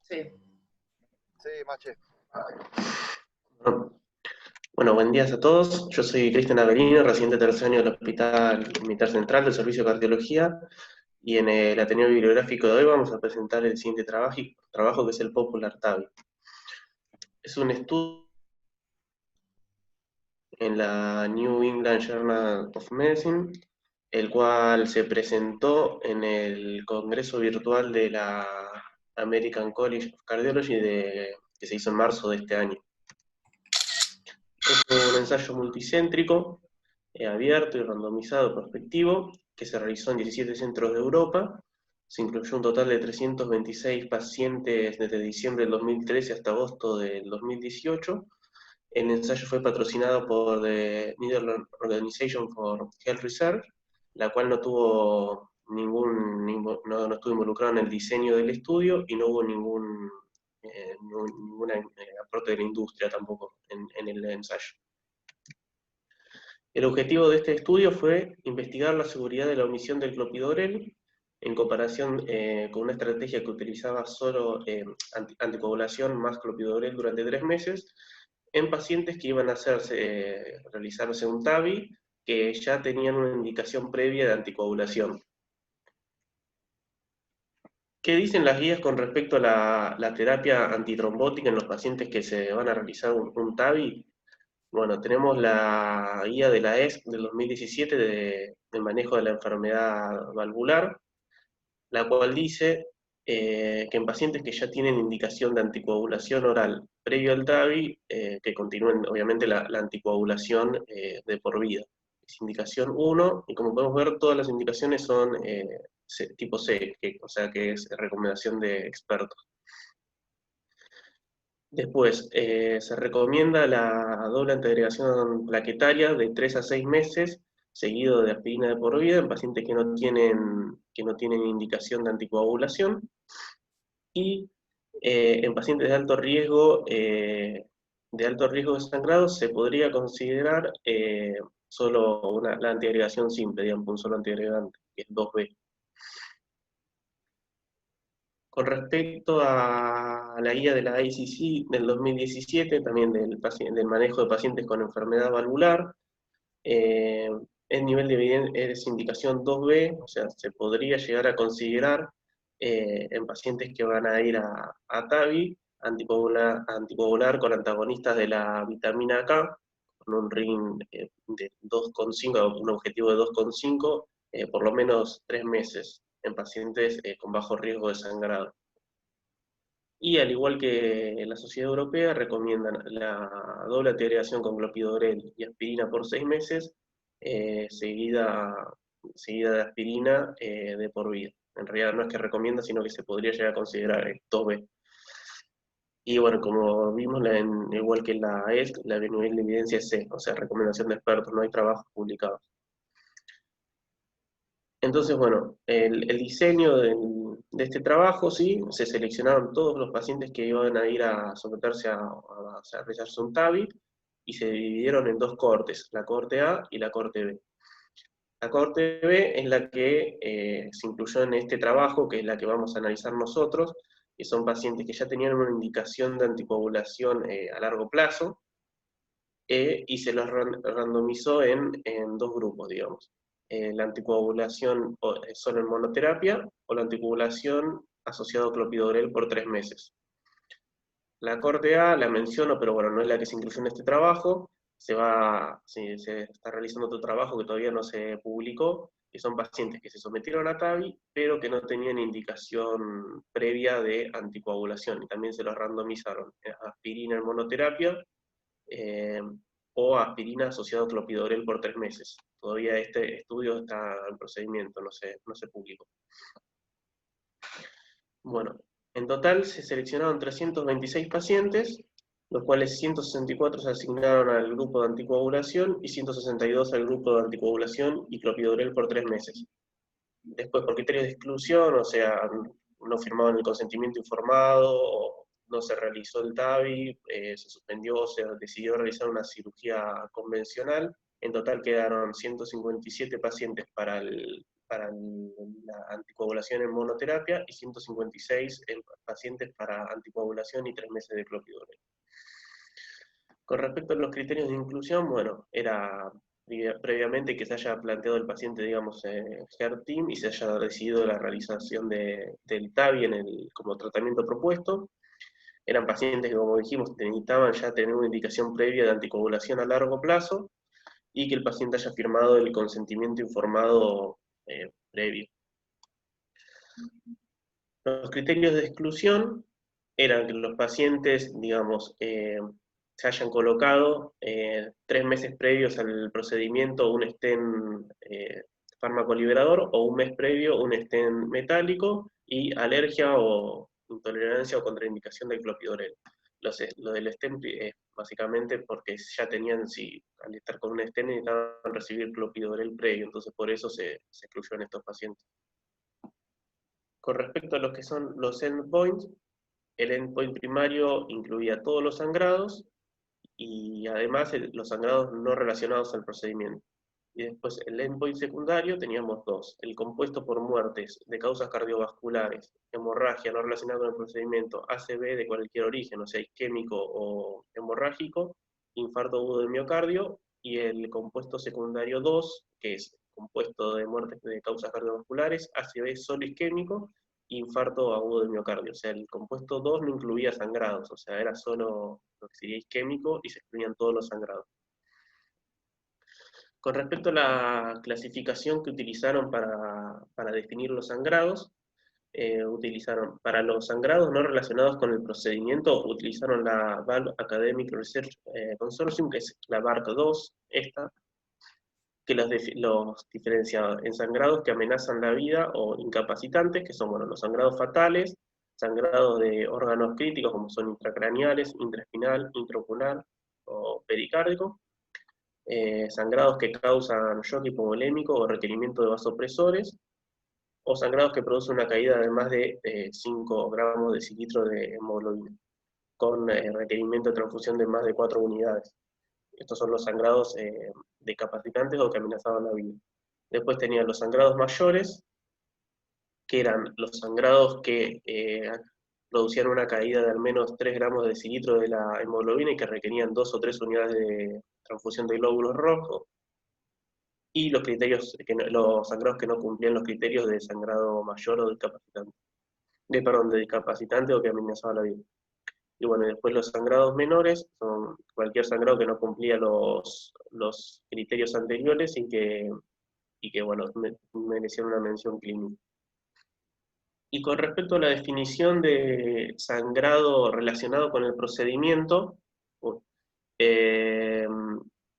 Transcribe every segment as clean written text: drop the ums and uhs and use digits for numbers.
Sí. Sí, Mache. Bueno, buen día a todos. Yo soy Cristian Avelino, residente de tercer año del Hospital Militar Central del Servicio de Cardiología, y en el Ateneo Bibliográfico de hoy vamos a presentar el siguiente trabajo que es el Popular TAVI. Es un estudio en la New England Journal of Medicine, el cual se presentó en el Congreso Virtual de la American College of Cardiology que se hizo en marzo de este año. Es un ensayo multicéntrico, abierto y randomizado prospectivo, que se realizó en 17 centros de Europa. Se incluyó un total de 326 pacientes desde diciembre del 2013 hasta agosto del 2018. El ensayo fue patrocinado por the Netherlands Organization for Health Research, la cual no estuvo involucrada en el diseño del estudio y no hubo ningún aporte de la industria tampoco en el ensayo. El objetivo de este estudio fue investigar la seguridad de la omisión del clopidogrel en comparación con una estrategia que utilizaba solo anticoagulación más clopidogrel durante 3 meses en pacientes que iban a realizarse un TAVI que ya tenían una indicación previa de anticoagulación. ¿Qué dicen las guías con respecto a la terapia antitrombótica en los pacientes que se van a realizar un TAVI? Bueno, tenemos la guía de la ESC del 2017 de manejo de la enfermedad valvular, la cual dice que en pacientes que ya tienen indicación de anticoagulación oral previo al TAVI, que continúen obviamente la anticoagulación de por vida. Es indicación 1, y como podemos ver, todas las indicaciones son tipo C, o sea que es recomendación de expertos. Después, se recomienda la doble antiagregación plaquetaria de 3 a 6 meses, seguido de aspirina de por vida en pacientes que no tienen indicación de anticoagulación. Y en pacientes de alto riesgo de sangrado se podría considerar solo la antiagregación simple, digamos, un solo antiagregante, que es 2B. Con respecto a la guía de la ACC del 2017, también del manejo de pacientes con enfermedad valvular, el nivel de evidencia es indicación 2B, o sea, se podría llegar a considerar en pacientes que van a ir a TAVI, anticoagular con antagonistas de la vitamina K, con un RIN de 2,5, un objetivo de 2,5, por lo menos 3 meses en pacientes con bajo riesgo de sangrado. Y al igual que la Sociedad Europea, recomiendan la doble antiagregación con clopidogrel y aspirina por 6 meses, seguida de aspirina de por vida. En realidad no es que recomienda, sino que se podría llegar a considerar 2B. Y bueno, como vimos, igual que la ESC, la de nivel de evidencia es C, o sea, recomendación de expertos, no hay trabajos publicados. Entonces, bueno, el diseño de este trabajo, sí, se seleccionaron todos los pacientes que iban a ir a someterse a realizarse un TAVI, y se dividieron en 2 cohortes, la cohorte A y la cohorte B. La cohorte B es la que se incluyó en este trabajo, que es la que vamos a analizar nosotros, que son pacientes que ya tenían una indicación de anticoagulación a largo plazo, y se los randomizó en 2 grupos, digamos. La anticoagulación solo en monoterapia, o la anticoagulación asociado a clopidogrel por 3 meses. La cohorte A la menciono, pero bueno, no es la que se incluyó en este trabajo. Se está realizando otro trabajo que todavía no se publicó, que son pacientes que se sometieron a TAVI, pero que no tenían indicación previa de anticoagulación, y también se los randomizaron a aspirina en monoterapia, o aspirina asociado a clopidogrel por 3 meses. Todavía este estudio está en procedimiento, no se publicó. Bueno, en total se seleccionaron 326 pacientes, los cuales 164 se asignaron al grupo de anticoagulación y 162 al grupo de anticoagulación y clopidogrel por 3 meses. Después, por criterios de exclusión, o sea, no firmaban el consentimiento informado, o no se realizó el TAVI, se suspendió, se decidió realizar una cirugía convencional. En total quedaron 157 pacientes para el la anticoagulación en monoterapia y 156 en pacientes para anticoagulación y 3 meses de clopidogrel. Con respecto a los criterios de inclusión, bueno, era previamente que se haya planteado el paciente, digamos, HER-TEAM y se haya decidido la realización del TAVI como tratamiento propuesto. Eran pacientes que, como dijimos, necesitaban ya tener una indicación previa de anticoagulación a largo plazo y que el paciente haya firmado el consentimiento informado previo. Los criterios de exclusión eran que los pacientes, digamos, se hayan colocado 3 meses previos al procedimiento un stent fármaco liberador o un mes previo un stent metálico y alergia o intolerancia o contraindicación del clopidogrel. Lo del stent es básicamente porque ya tenían, al estar con un stent necesitaban recibir clopidogrel previo, entonces por eso se excluyeron estos pacientes. Con respecto a lo que son los endpoints, el endpoint primario incluía todos los sangrados y además los sangrados no relacionados al procedimiento. Y después el endpoint secundario teníamos dos: el compuesto por muertes de causas cardiovasculares, hemorragia no relacionada con el procedimiento, ACV de cualquier origen, o sea, isquémico o hemorrágico, infarto agudo de miocardio, y el compuesto secundario 2, que es compuesto de muertes de causas cardiovasculares, ACV solo isquémico, infarto agudo de miocardio. O sea, el compuesto 2 no incluía sangrados, o sea, era solo lo que sería isquémico y se excluían todos los sangrados. Con respecto a la clasificación que utilizaron para definir los sangrados, utilizaron para los sangrados no relacionados con el procedimiento, utilizaron la Valve Academic Research Consortium, que es la VARC2, esta, que los diferencia en sangrados que amenazan la vida o incapacitantes, que son, bueno, los sangrados fatales, sangrados de órganos críticos como son intracraneales, intraespinal, intraocular o pericárdico, sangrados que causan shock hipovolémico o requerimiento de vasopresores, o sangrados que producen una caída de más de 5 gramos de cilitro de hemoglobina, con requerimiento de transfusión de más de 4 unidades. Estos son los sangrados decapacitantes o que amenazaban la vida. Después tenían los sangrados mayores, que eran los sangrados que producían una caída de al menos 3 gramos de cilitro de la hemoglobina y que requerían 2 o 3 unidades de transfusión de glóbulos rojos, y los sangrados que no cumplían los criterios de sangrado mayor o discapacitante, de discapacitante o que amenazaba la vida. Y bueno, después los sangrados menores son cualquier sangrado que no cumplía los criterios anteriores y que bueno, merecían una mención clínica. Y con respecto a la definición de sangrado relacionado con el procedimiento,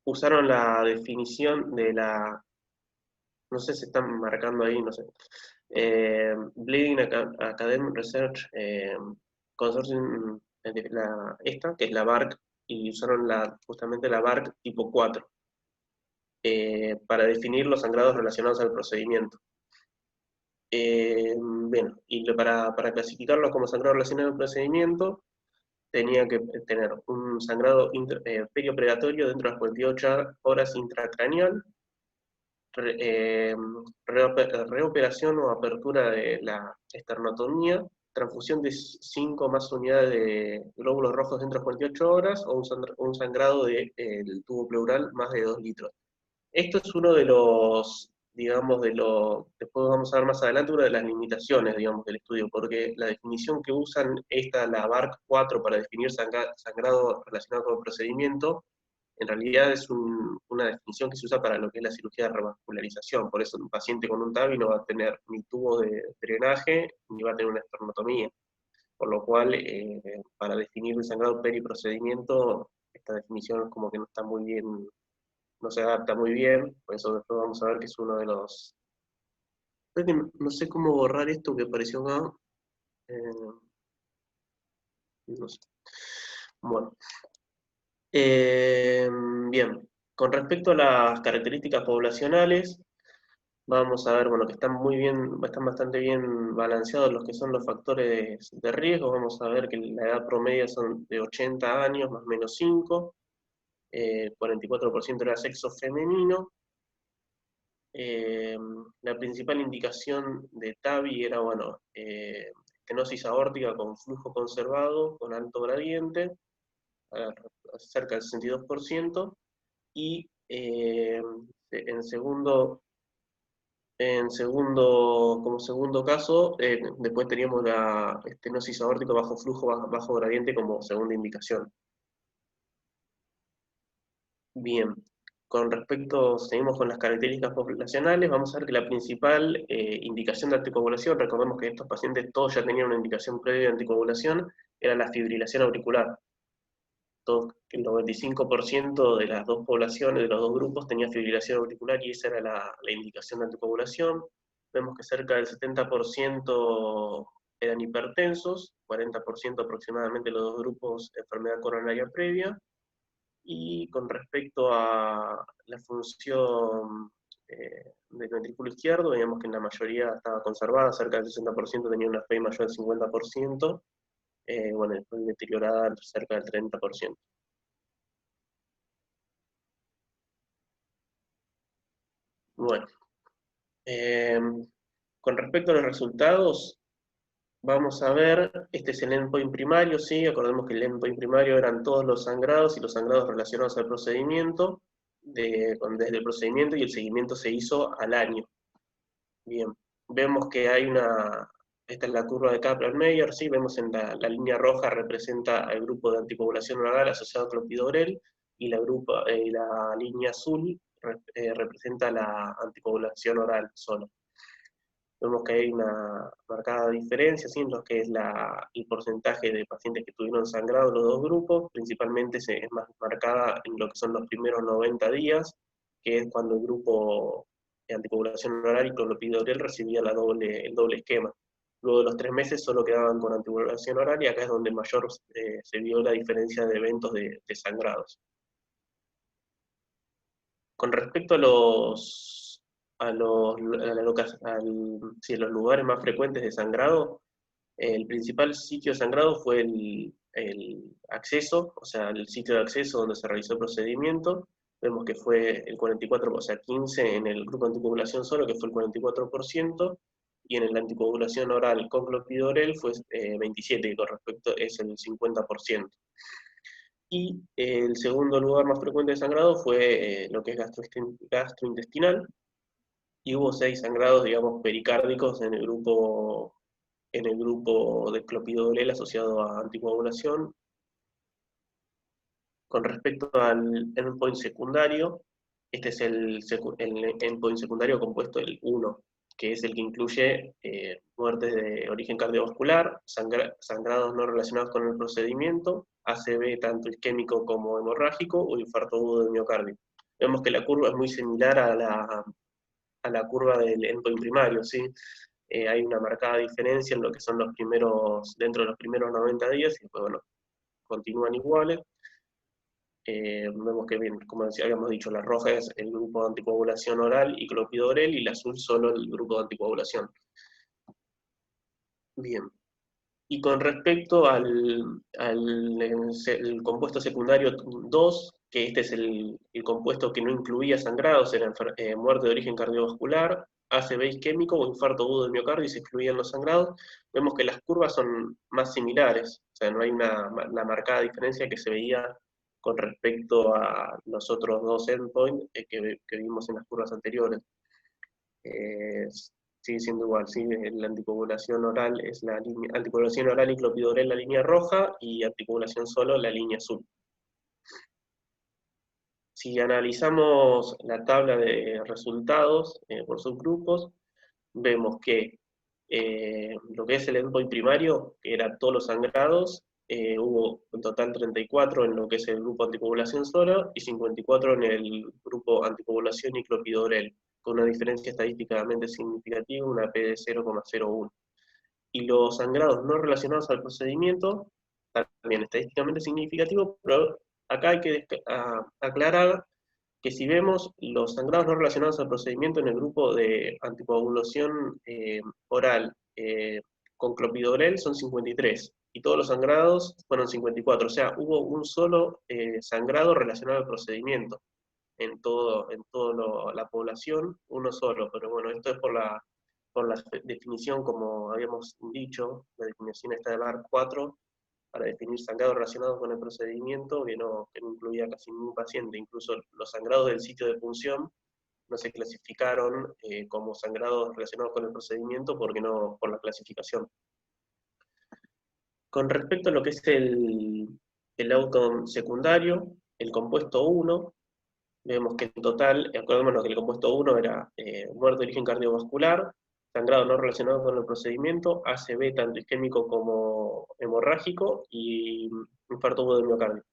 usaron la definición de la, no sé si están marcando ahí, no sé, Bleeding Academic Research Consortium, esta, que es la BARC, y usaron justamente la BARC tipo 4, para definir los sangrados relacionados al procedimiento. Bien, y para clasificarlos como sangrado relacionado al procedimiento, tenía que tener un sangrado perioperatorio dentro de las 48 horas intracraneal, reoperación o apertura de la esternotomía, transfusión de 5 más unidades de glóbulos rojos dentro de 48 horas, o un sangrado del tubo pleural más de 2 litros. Esto es uno de los, digamos, después vamos a ver más adelante, una de las limitaciones, digamos, del estudio, porque la definición que usan la BARC 4 para definir sangrado relacionado con el procedimiento, en realidad es una definición que se usa para lo que es la cirugía de revascularización. Por eso un paciente con un TAVI no va a tener ni tubo de drenaje, ni va a tener una esternotomía. Por lo cual, para definir el sangrado periprocedimiento, esta definición como que no está muy bien, no se adapta muy bien, por eso después vamos a ver que es uno de los... No sé cómo borrar esto que apareció acá. No sé. Bueno. Bien, con respecto a las características poblacionales, vamos a ver, bueno, que están bastante bien balanceados los que son los factores de riesgo. Vamos a ver que la edad promedia son de 80 años, más o menos 5, 44% era sexo femenino, La principal indicación de TAVI era, bueno, estenosis aórtica con flujo conservado, con alto gradiente, cerca del 62%, y como segundo caso, después teníamos la estenosis aórtica bajo flujo, bajo gradiente como segunda indicación. Bien, seguimos con las características poblacionales, vamos a ver que la principal indicación de anticoagulación, recordemos que estos pacientes todos ya tenían una indicación previa de anticoagulación, era la fibrilación auricular. El 95% de las dos poblaciones, de los dos grupos, tenía fibrilación auricular y esa era la indicación de anticoagulación. Vemos que cerca del 70% eran hipertensos, 40% aproximadamente los dos grupos enfermedad coronaria previa, y con respecto a la función del ventrículo izquierdo, veíamos que en la mayoría estaba conservada, cerca del 60% tenía una FEI mayor del 50%, bueno, después deteriorada cerca del 30%. Bueno, con respecto a los resultados, vamos a ver, este es el endpoint primario, ¿sí? Acordemos que el endpoint primario eran todos los sangrados y los sangrados relacionados al procedimiento, desde el procedimiento, y el seguimiento se hizo al año. Bien, vemos que hay esta es la curva de Kaplan-Meier, ¿sí? Vemos en la línea roja representa al grupo de anticoagulación oral asociado a clopidogrel, y la línea azul representa la anticoagulación oral solo. Vemos que hay una marcada diferencia, ¿sí? En lo que es el porcentaje de pacientes que tuvieron sangrado en los dos grupos, principalmente es más marcada en lo que son los primeros 90 días, que es cuando el grupo de anticoagulación oral y clopidogrel recibía el doble esquema. Luego de los 3 meses solo quedaban con anticoagulación oral, y acá es donde mayor se vio la diferencia de eventos de sangrados. Con respecto sí, los lugares más frecuentes de sangrado, el principal sitio de sangrado fue el acceso, o sea, el sitio de acceso donde se realizó el procedimiento. Vemos que fue el 44%, o sea, 15 en el grupo de anticoagulación solo, que fue el 44%, y en la anticoagulación oral con clopidogrel fue 27%, que con respecto es el 50%. Y el segundo lugar más frecuente de sangrado fue lo que es gastrointestinal, y hubo 6 sangrados, digamos, pericárdicos en el grupo de clopidogrel asociado a anticoagulación. Con respecto al endpoint secundario, este es el endpoint secundario compuesto del 1, que es el que incluye muertes de origen cardiovascular, sangrados no relacionados con el procedimiento, ACV tanto isquémico como hemorrágico, o infarto agudo de miocardio. Vemos que la curva es muy similar a la curva del endpoint primario, ¿sí? Hay una marcada diferencia en lo que son dentro de los primeros 90 días, y después, bueno, continúan iguales. Vemos que, bien, como habíamos dicho, la roja es el grupo de anticoagulación oral y clopidogrel, y la azul solo el grupo de anticoagulación. Bien. Y con respecto al el compuesto secundario 2, que este es el compuesto que no incluía sangrados, era muerte de origen cardiovascular, ACV isquémico o infarto agudo del miocardio, y se excluían los sangrados, vemos que las curvas son más similares, o sea, no hay la marcada diferencia que se veía con respecto a los otros dos endpoints que vimos en las curvas anteriores. Sigue siendo igual, ¿sí? La anticoagulación oral es anticoagulación oral y clopidogrel la línea roja, y anticoagulación solo la línea azul. Si analizamos la tabla de resultados por subgrupos, vemos que lo que es el endpoint primario, que era todos los sangrados, hubo en total 34 en lo que es el grupo anticoagulación solo, y 54 en el grupo anticoagulación y clopidogrel, con una diferencia estadísticamente significativa, una P de 0,01. Y los sangrados no relacionados al procedimiento, también estadísticamente significativo, pero acá hay que aclarar que si vemos los sangrados no relacionados al procedimiento en el grupo de anticoagulación oral con clopidogrel son 53, y todos los sangrados fueron 54, o sea, hubo un solo sangrado relacionado al procedimiento. en toda la población, uno solo, pero bueno, esto es por la definición, como habíamos dicho, la definición está de BAR 4, para definir sangrado relacionado con el procedimiento, que no incluía casi ningún paciente, incluso los sangrados del sitio de punción no se clasificaron como sangrados relacionados con el procedimiento porque no, por la clasificación. Con respecto a lo que es el outcome secundario, el compuesto 1, vemos que en total, acordémonos que el compuesto 1 era muerte de origen cardiovascular, sangrado no relacionado con el procedimiento, ACV tanto isquémico como hemorrágico y infarto agudo del miocardio.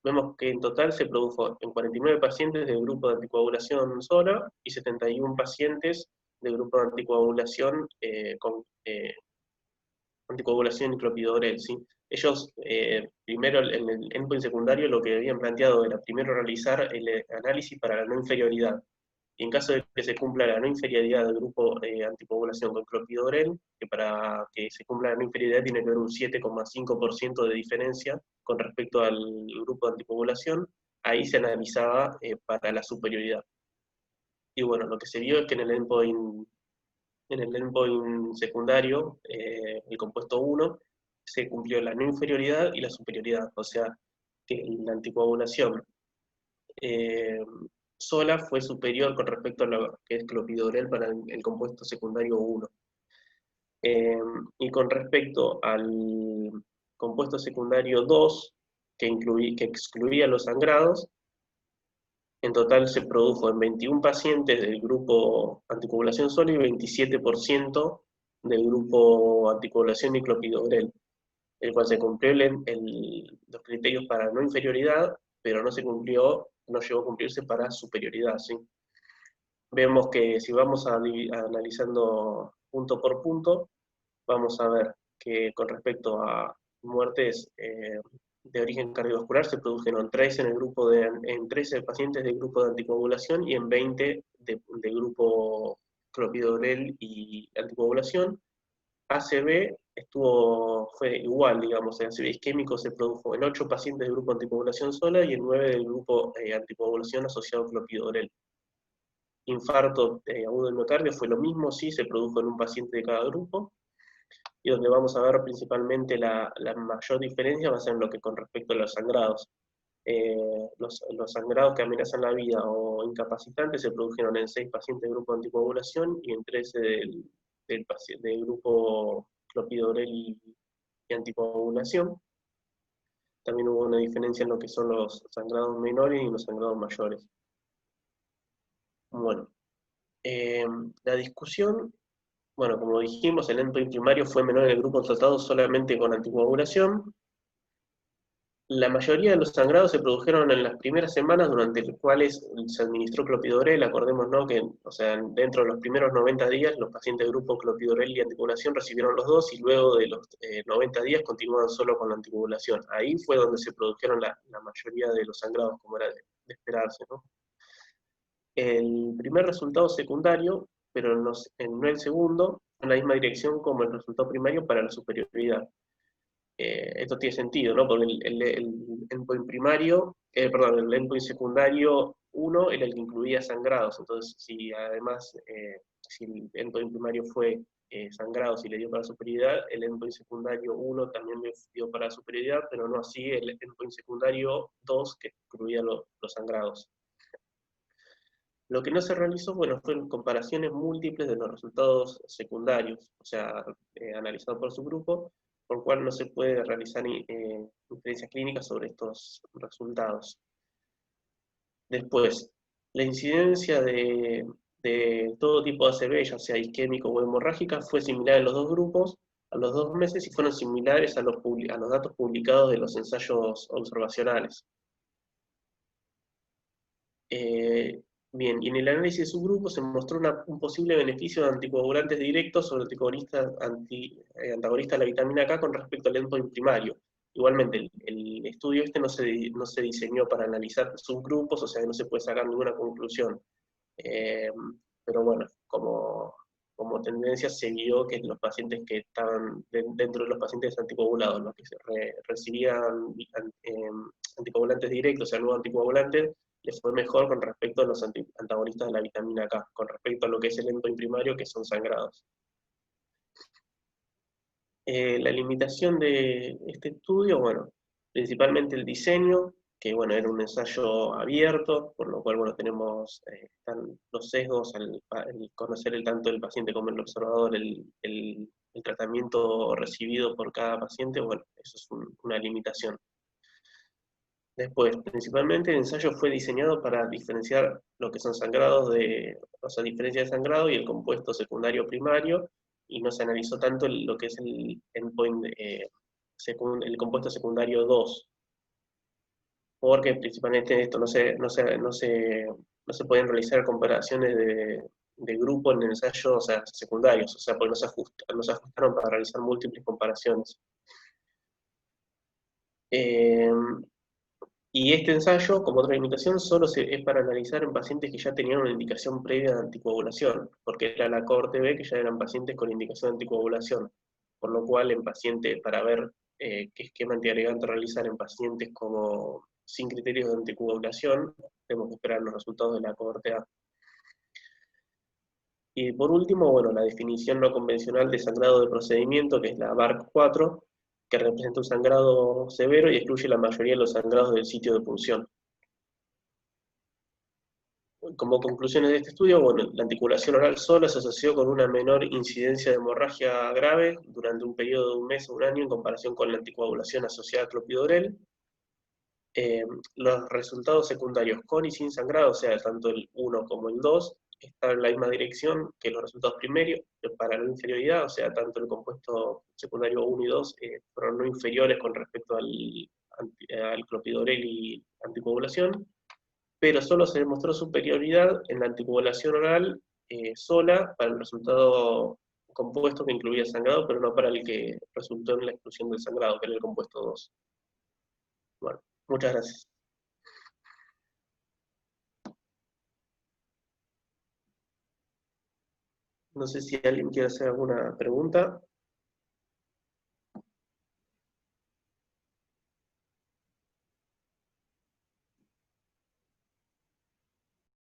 Vemos que en total se produjo en 49 pacientes del grupo de anticoagulación sola y 71 pacientes del grupo de anticoagulación con anticoagulación y clopidogrel, ¿sí? Ellos, primero en el endpoint secundario, lo que habían planteado era primero realizar el análisis para la no inferioridad. Y en caso de que se cumpla la no inferioridad del grupo anticoagulación con clopidogrel, que para que se cumpla la no inferioridad tiene que haber un 7,5% de diferencia con respecto al grupo de anticoagulación, ahí se analizaba para la superioridad. Y bueno, lo que se vio es que en el endpoint secundario, el compuesto 1, se cumplió la no inferioridad y la superioridad, o sea, que la anticoagulación sola fue superior con respecto a lo que es clopidogrel para el compuesto secundario 1. Y con respecto al compuesto secundario 2, que excluía los sangrados, en total se produjo en 21 pacientes del grupo anticoagulación sola y 27% del grupo anticoagulación y clopidogrel, el cual se cumplió los criterios para no inferioridad, pero no llegó a cumplirse para superioridad, ¿sí? Vemos que si vamos analizando punto por punto, vamos a ver que con respecto a muertes de origen cardiovascular se produjeron 13 en 13 pacientes del grupo de anticoagulación y en 20 de grupo clopidogrel y anticoagulación. ACV fue igual, digamos, el ACV isquémico se produjo en 8 pacientes del grupo anticoagulación sola y en 9 del grupo anticoagulación asociado a clopidogrel. Infarto agudo del miocardio fue lo mismo, sí, se produjo en un paciente de cada grupo, y donde vamos a ver principalmente la mayor diferencia va a ser en lo que con respecto a los sangrados. Los sangrados que amenazan la vida o incapacitantes se produjeron en 6 pacientes del grupo de anticoagulación y en 13 del grupo clopidogrel y anticoagulación. También hubo una diferencia en lo que son los sangrados menores y los sangrados mayores. Bueno, la discusión, bueno, como dijimos, el endpoint primario fue menor en el grupo tratado solamente con anticoagulación. La mayoría de los sangrados se produjeron en las primeras semanas durante las cuales se administró clopidogrel. Acordémonos, ¿no?, que, o sea, dentro de los primeros 90 días los pacientes de grupo clopidogrel y anticoagulación recibieron los dos y luego de los 90 días continuaban solo con la anticoagulación. Ahí fue donde se produjeron la mayoría de los sangrados, como era de esperarse, ¿no? El primer resultado secundario, pero no el segundo, en la misma dirección como el resultado primario para la superioridad. Esto tiene sentido, ¿no? Porque el endpoint primario, perdón, el endpoint secundario 1 era el que incluía sangrados, entonces si además, si el endpoint primario fue sangrados y le dio para superioridad, el endpoint secundario 1 también le dio para superioridad, pero no así el endpoint secundario 2 que incluía los sangrados. Lo que no se realizó, bueno, fueron comparaciones múltiples de los resultados secundarios, o sea, analizados por su grupo, por lo cual no se puede realizar inferencias clínicas sobre estos resultados. Después, la incidencia de todo tipo de ACV, ya sea isquémico o hemorrágica, fue similar en los dos grupos a los 2 meses y fueron similares a los datos publicados de los ensayos observacionales. Bien, y en el análisis de subgrupos se mostró un posible beneficio de anticoagulantes directos sobre antagonistas de la vitamina K con respecto al endpoint primario. Igualmente, el estudio este no se diseñó para analizar subgrupos, o sea que no se puede sacar ninguna conclusión. Pero bueno, como tendencia se vio que los pacientes que estaban dentro de los pacientes anticoagulados, los que recibían anticoagulantes directos, o sea, nuevos anticoagulantes, le fue mejor con respecto a los antagonistas de la vitamina K, con respecto a lo que es el endpoint primario, que son sangrados. La limitación de este estudio, bueno, principalmente el diseño, que bueno, era un ensayo abierto, por lo cual bueno, tenemos están los sesgos al conocer tanto el paciente como el observador, el tratamiento recibido por cada paciente, bueno, eso es una limitación. Después, principalmente el ensayo fue diseñado para diferenciar lo que son sangrados o sea, diferencia de sangrado y el compuesto secundario primario, y no se analizó tanto lo que es el endpoint, el compuesto secundario 2, porque principalmente en esto no se pueden realizar comparaciones de grupo en el ensayo, o sea, secundarios, o sea, porque no se ajustaron para realizar múltiples comparaciones. Y este ensayo, como otra limitación, es para analizar en pacientes que ya tenían una indicación previa de anticoagulación, porque era la cohorte B que ya eran pacientes con indicación de anticoagulación, por lo cual en pacientes, para ver qué esquema antiagregante realizar en pacientes como sin criterios de anticoagulación, tenemos que esperar los resultados de la cohorte A. Y por último, bueno, la definición no convencional de sangrado de procedimiento, que es la BARC-4, que representa un sangrado severo y excluye la mayoría de los sangrados del sitio de punción. Como conclusiones de este estudio, bueno, la anticoagulación oral sola se asoció con una menor incidencia de hemorragia grave durante un periodo de un mes o un año en comparación con la anticoagulación asociada a clopidogrel. Los resultados secundarios con y sin sangrado, o sea, tanto el 1 como el 2, están en la misma dirección que los resultados primarios, para la inferioridad, o sea, tanto el compuesto secundario 1 y 2 fueron no inferiores con respecto al clopidogrel y anticoagulación, pero solo se demostró superioridad en la anticoagulación oral sola para el resultado compuesto que incluía sangrado, pero no para el que resultó en la exclusión del sangrado, que era el compuesto 2. Bueno, muchas gracias. No sé si alguien quiere hacer alguna pregunta.